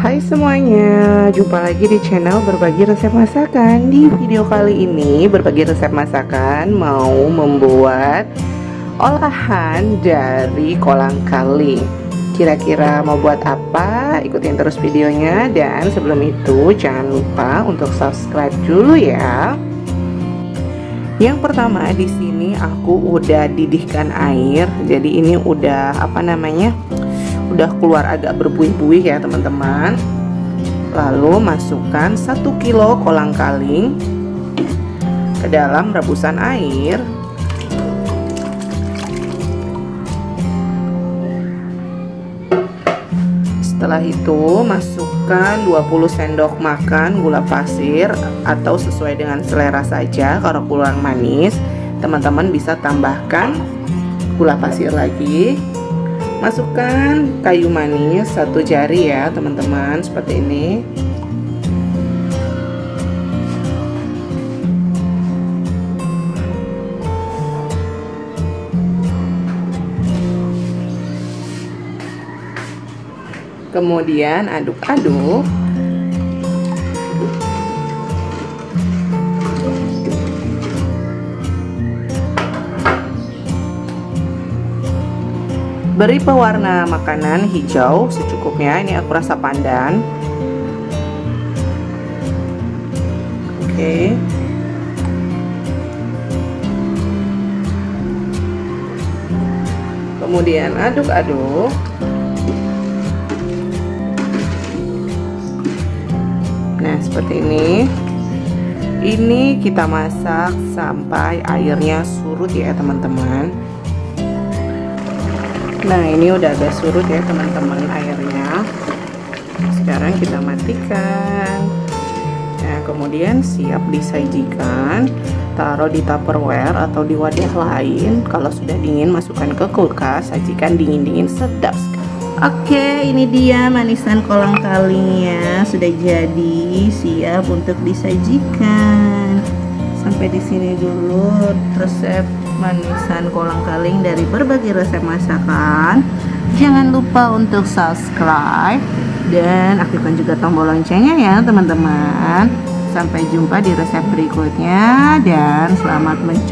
Hai semuanya, jumpa lagi di channel Berbagi Resep Masakan. Di video kali ini Berbagi Resep Masakan mau membuat olahan dari kolang-kaling. Kira-kira mau buat apa? Ikutin terus videonya. Dan sebelum itu jangan lupa untuk subscribe dulu ya. Yang pertama di sini aku udah didihkan air. Jadi ini udah udah keluar agak berbuih-buih ya teman-teman. Lalu masukkan 1 kilo kolang-kaling ke dalam rebusan air. Setelah itu masukkan 20 sendok makan gula pasir, atau sesuai dengan selera saja. Kalau kurang manis teman-teman bisa tambahkan gula pasir lagi. Masukkan kayu manis 1 jari ya teman-teman, seperti ini. Kemudian aduk-aduk. Beri pewarna makanan hijau secukupnya. Ini aku rasa pandan. Oke. Kemudian aduk-aduk. Nah, seperti ini. Ini kita masak sampai airnya surut ya teman-teman. Nah, ini udah agak surut ya teman-teman airnya. Sekarang kita matikan. Nah, kemudian siap disajikan. Taruh di tupperware atau di wadah lain. Kalau sudah dingin masukkan ke kulkas. Sajikan dingin-dingin, sedap sekali. Oke, ini dia manisan kolang-kalingnya. Sudah jadi, siap untuk disajikan. Sampai di sini dulu resep manisan kolang-kaling dari Berbagi Resep Masakan. Jangan lupa untuk subscribe dan aktifkan juga tombol loncengnya ya teman-teman. Sampai jumpa di resep berikutnya dan selamat mencoba.